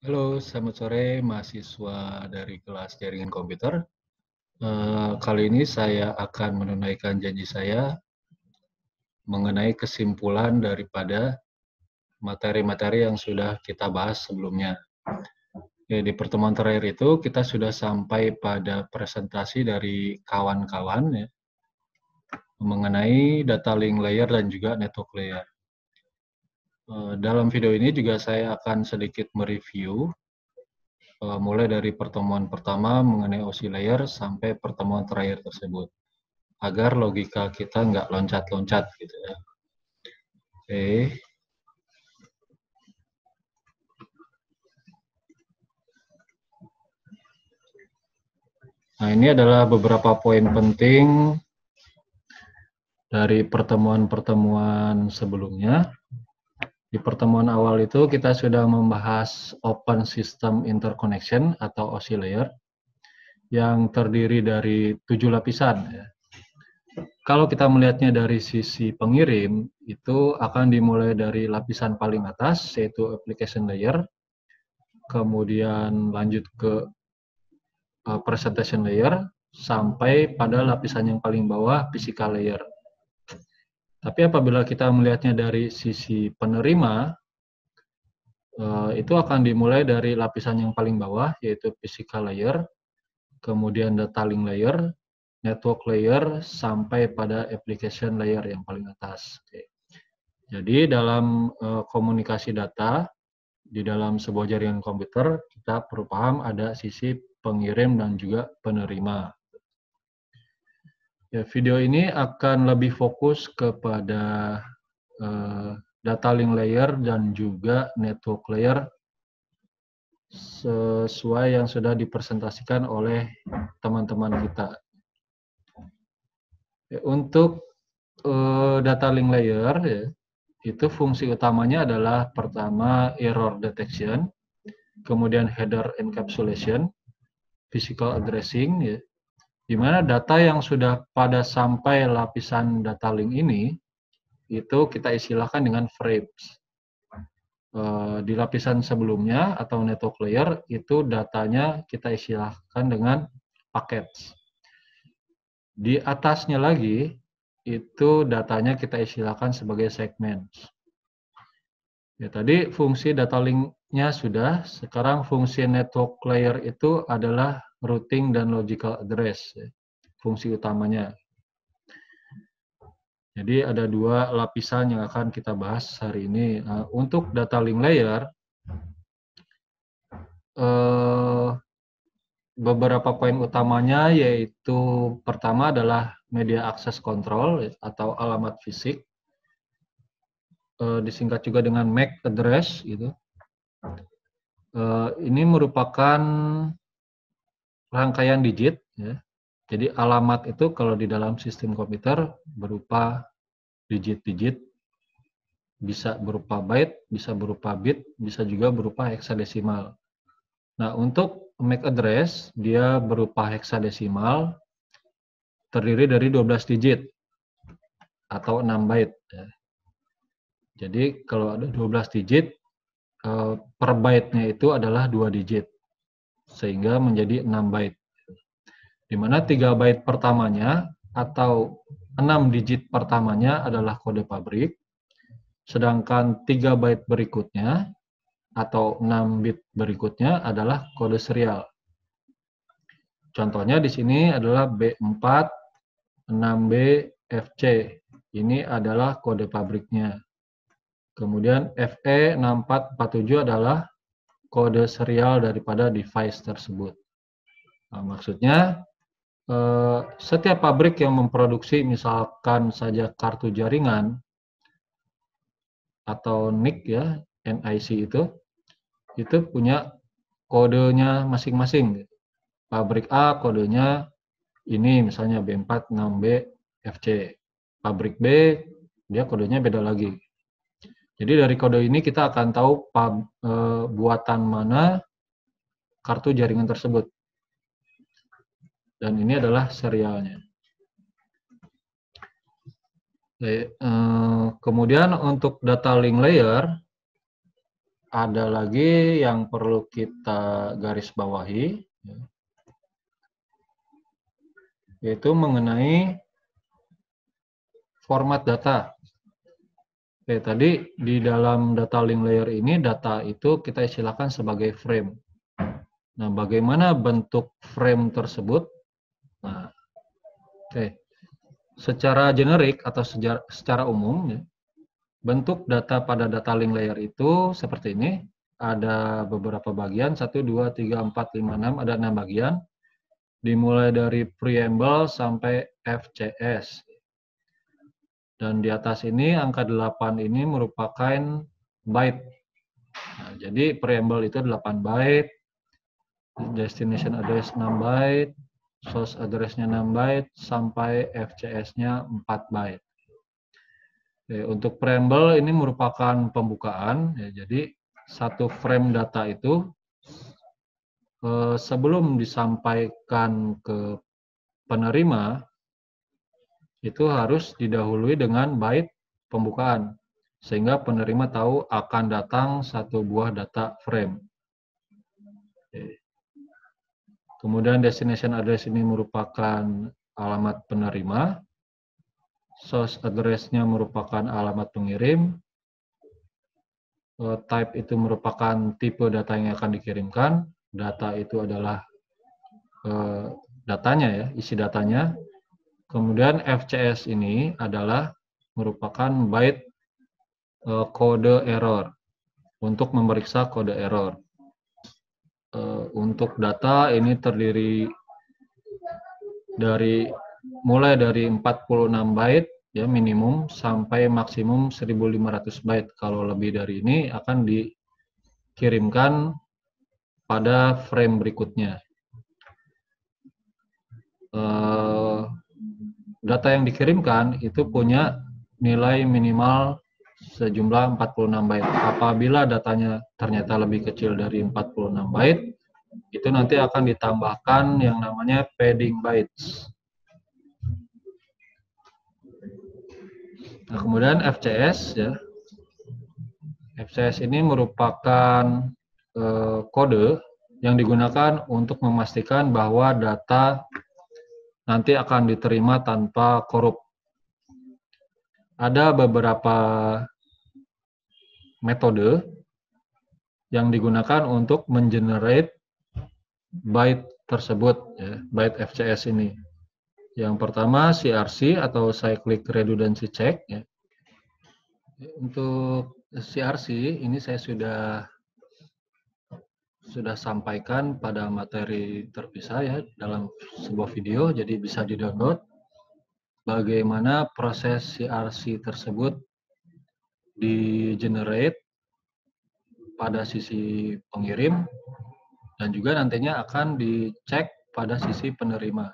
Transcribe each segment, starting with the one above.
Halo, selamat sore mahasiswa dari kelas jaringan komputer. Kali ini saya akan menunaikan janji saya mengenai kesimpulan daripada materi-materi yang sudah kita bahas sebelumnya. Ya, di pertemuan terakhir itu kita sudah sampai pada presentasi dari kawan-kawan ya, mengenai data link layer dan juga network layer. Dalam video ini juga saya akan sedikit mereview mulai dari pertemuan pertama mengenai OC layer sampai pertemuan terakhir tersebut, agar logika kita nggak loncat-loncat gitu ya. Oke. Nah, ini adalah beberapa poin penting dari pertemuan-pertemuan sebelumnya. Di pertemuan awal itu kita sudah membahas Open System Interconnection atau OC layer yang terdiri dari 7 lapisan ya. Kalau kita melihatnya dari sisi pengirim, itu akan dimulai dari lapisan paling atas, yaitu application layer, kemudian lanjut ke presentation layer, sampai pada lapisan yang paling bawah, physical layer. Tapi apabila kita melihatnya dari sisi penerima, itu akan dimulai dari lapisan yang paling bawah, yaitu physical layer, kemudian data link layer, network layer, sampai pada application layer yang paling atas. Oke. Jadi dalam komunikasi data, di dalam sebuah jaringan komputer, kita perlu paham ada sisi pengirim dan juga penerima. Ya, video ini akan lebih fokus kepada data link layer dan juga network layer sesuai yang sudah dipresentasikan oleh teman-teman kita. Ya, untuk data link layer, ya, itu fungsi utamanya adalah pertama error detection, kemudian header encapsulation, physical addressing, ya, di mana data yang sudah pada sampai lapisan data link ini, itu kita istilahkan dengan frames. Di lapisan sebelumnya atau network layer, itu datanya kita istilahkan dengan packets. Di atasnya lagi, itu datanya kita istilahkan sebagai segments. Ya, tadi fungsi data link-nya sudah, sekarang fungsi network layer itu adalah routing dan logical address, ya, fungsi utamanya. Jadi ada dua lapisan yang akan kita bahas hari ini. Untuk data link layer, beberapa poin utamanya yaitu pertama adalah media access control atau alamat fisik, disingkat juga dengan MAC address gitu. Ini merupakan rangkaian digit ya. Jadi alamat itu kalau di dalam sistem komputer berupa digit-digit, bisa berupa byte, bisa berupa bit, bisa juga berupa heksadesimal. Nah, untuk MAC address dia berupa heksadesimal, terdiri dari 12 digit atau 6 byte. Jadi kalau ada 12 digit, per byte-nya itu adalah 2 digit, sehingga menjadi 6 byte. Di mana 3 byte pertamanya atau 6 digit pertamanya adalah kode pabrik, sedangkan 3 byte berikutnya atau 6 bit berikutnya adalah kode serial. Contohnya di sini adalah B4, 6B, FC. Ini adalah kode pabriknya. Kemudian FE6447 adalah kode serial daripada device tersebut. Nah, maksudnya setiap pabrik yang memproduksi misalkan saja kartu jaringan atau NIC ya, NIC itu punya kodenya masing-masing. Pabrik A kodenya ini misalnya B4, 6B, FC. Pabrik B dia kodenya beda lagi. Jadi dari kode ini kita akan tahu buatan mana kartu jaringan tersebut. Dan ini adalah serialnya. Kemudian untuk data link layer, ada lagi yang perlu kita garis bawahi, yaitu mengenai format data. Oke, tadi di dalam data link layer ini, data itu kita istilahkan sebagai frame. Nah, bagaimana bentuk frame tersebut? Nah, oke. Secara generik atau secara umum, ya, bentuk data pada data link layer itu seperti ini. Ada beberapa bagian, 1, 2, 3, 4, 5, 6, ada 6 bagian. Dimulai dari preamble sampai FCS. Dan di atas ini, angka 8 ini merupakan byte. Nah, jadi preamble itu 8 byte, destination address 6 byte, source address-nya 6 byte, sampai FCS-nya 4 byte. Oke, untuk preamble ini merupakan pembukaan, ya, jadi satu frame data itu sebelum disampaikan ke penerima, itu harus didahului dengan byte pembukaan, sehingga penerima tahu akan datang satu buah data frame. Oke. Kemudian destination address ini merupakan alamat penerima, source address-nya merupakan alamat pengirim, type itu merupakan tipe data yang akan dikirimkan, data itu adalah datanya ya, isi datanya. Kemudian FCS ini adalah merupakan byte kode error untuk memeriksa kode error. Untuk data ini terdiri mulai dari 46 byte ya minimum sampai maksimum 1500 byte. Kalau lebih dari ini akan dikirimkan pada frame berikutnya. Data yang dikirimkan itu punya nilai minimal sejumlah 46 byte. Apabila datanya ternyata lebih kecil dari 46 byte, itu nanti akan ditambahkan yang namanya padding bytes. Nah, kemudian FCS ya. FCS ini merupakan kode yang digunakan untuk memastikan bahwa data nanti akan diterima tanpa korup. Ada beberapa metode yang digunakan untuk mengenerate byte tersebut, ya, byte FCS ini. Yang pertama CRC atau Cyclic Redundancy Check. Ya. Untuk CRC ini saya sudah sampaikan pada materi terpisah ya dalam sebuah video, jadi bisa di-download bagaimana proses CRC tersebut di-generate pada sisi pengirim dan juga nantinya akan dicek pada sisi penerima.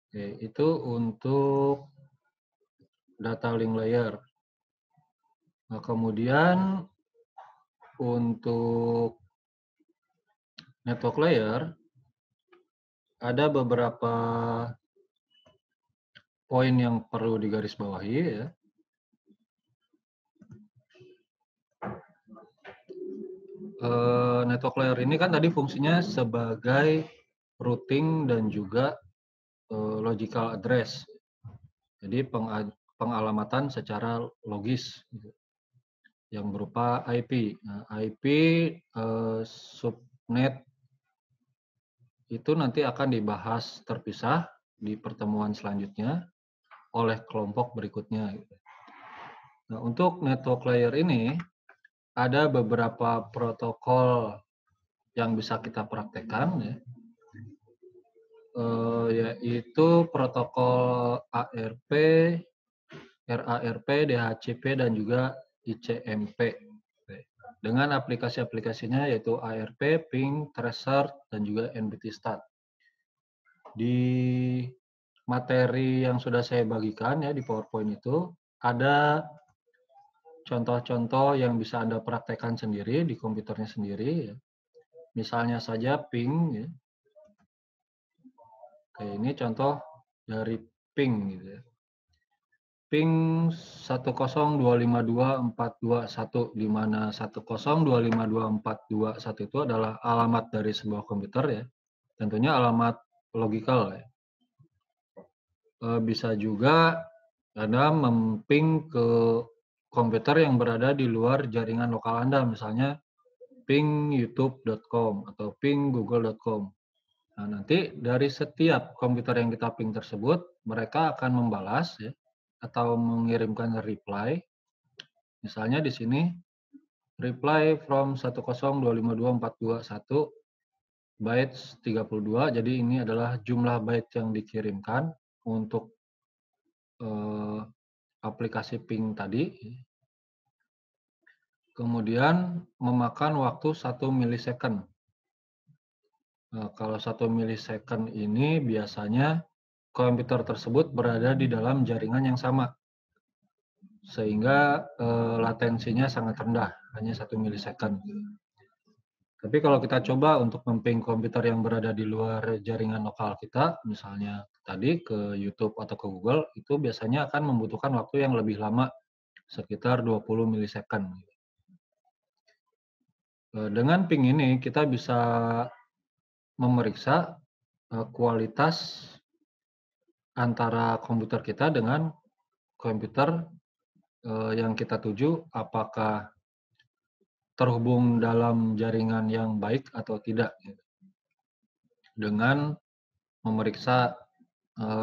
Oke, itu untuk data link layer. Nah, kemudian untuk network layer ada beberapa poin yang perlu digarisbawahi ya. Network layer ini kan tadi fungsinya sebagai routing dan juga logical address. Jadi pengalamatan secara logis gitu, yang berupa IP. Nah, IP subnet itu nanti akan dibahas terpisah di pertemuan selanjutnya oleh kelompok berikutnya. Nah, untuk network layer ini ada beberapa protokol yang bisa kita praktekkan, ya. Yaitu protokol ARP, RARP, DHCP, dan juga ICMP. Dengan aplikasi-aplikasinya yaitu ARP, Ping, Tracer, dan juga NBTstat. Di materi yang sudah saya bagikan ya di PowerPoint itu, ada contoh-contoh yang bisa Anda praktekkan sendiri di komputernya sendiri. Ya. Misalnya saja Ping. Ya. Oke, ini contoh dari Ping. Gitu ya. ping 1025241, di mana 1025241 itu adalah alamat dari sebuah komputer ya. Tentunya alamat logikal ya. Bisa juga Anda memping ke komputer yang berada di luar jaringan lokal Anda, misalnya ping youtube.com atau ping google.com. Nah, nanti dari setiap komputer yang kita ping tersebut, mereka akan membalas ya, atau mengirimkan reply. Misalnya di sini, reply from 1025241 bytes 32. Jadi ini adalah jumlah byte yang dikirimkan untuk aplikasi ping tadi. Kemudian memakan waktu 1 milisecond. Kalau 1 milisecond ini biasanya komputer tersebut berada di dalam jaringan yang sama, sehingga latensinya sangat rendah, hanya 1 milisecond. Tapi kalau kita coba untuk memping komputer yang berada di luar jaringan lokal kita, misalnya tadi ke YouTube atau ke Google, itu biasanya akan membutuhkan waktu yang lebih lama, sekitar 20 milisecond. Dengan ping ini kita bisa memeriksa kualitas antara komputer kita dengan komputer yang kita tuju, apakah terhubung dalam jaringan yang baik atau tidak, dengan memeriksa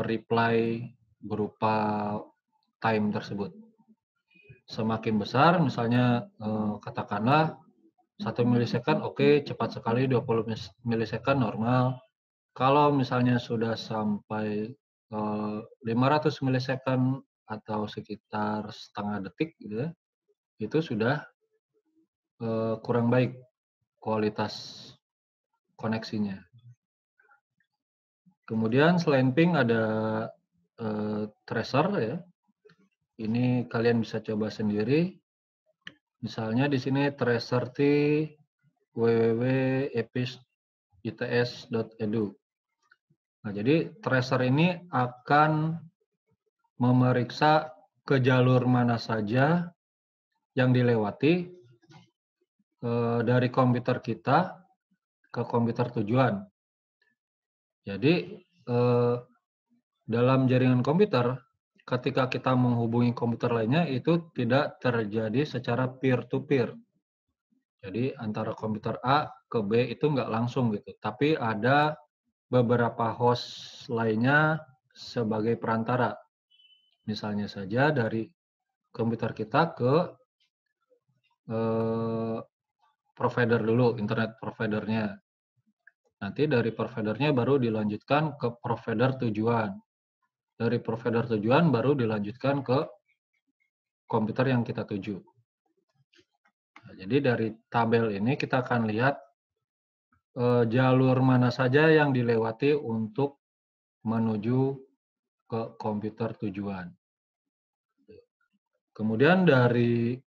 reply berupa time tersebut. Semakin besar, misalnya katakanlah 1 milisecond, oke, cepat sekali, 20 milisecond normal. Kalau misalnya sudah sampai 500 milisecond atau sekitar setengah detik gitu ya, itu sudah kurang baik kualitas koneksinya. Kemudian selain ping ada tracer ya. Ini kalian bisa coba sendiri. Misalnya di sini tracer T www.epis.its.edu. Nah, jadi tracer ini akan memeriksa ke jalur mana saja yang dilewati dari komputer kita ke komputer tujuan. Jadi dalam jaringan komputer, ketika kita menghubungi komputer lainnya itu tidak terjadi secara peer-to-peer. Jadi antara komputer A ke B itu nggak langsung gitu, tapi ada beberapa host lainnya sebagai perantara. Misalnya saja dari komputer kita ke provider dulu, internet providernya. Nanti dari providernya baru dilanjutkan ke provider tujuan. Dari provider tujuan baru dilanjutkan ke komputer yang kita tuju. Nah, jadi dari tabel ini kita akan lihat jalur mana saja yang dilewati untuk menuju ke komputer tujuan. Kemudian dari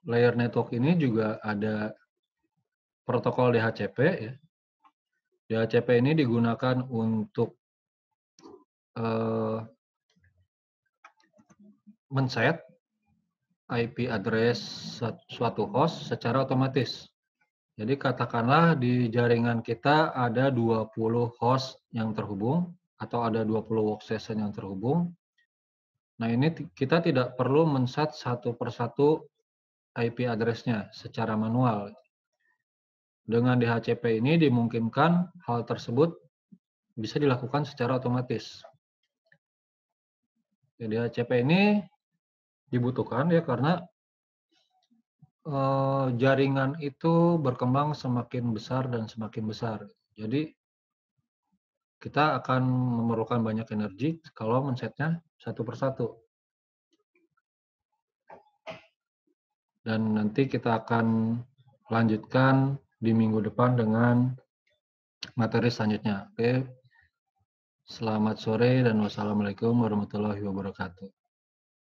layer network ini juga ada protokol DHCP ya. DHCP ini digunakan untuk men-set IP address suatu host secara otomatis. Jadi katakanlah di jaringan kita ada 20 host yang terhubung atau ada 20 workstation yang terhubung. Nah, ini kita tidak perlu men-set satu persatu IP address-nya secara manual. Dengan DHCP ini dimungkinkan hal tersebut bisa dilakukan secara otomatis. DHCP ini dibutuhkan ya karena jaringan itu berkembang semakin besar dan semakin besar. Jadi kita akan memerlukan banyak energi kalau men-setnya satu persatu. Dan nanti kita akan lanjutkan di minggu depan dengan materi selanjutnya. Oke. Selamat sore dan wassalamualaikum warahmatullahi wabarakatuh.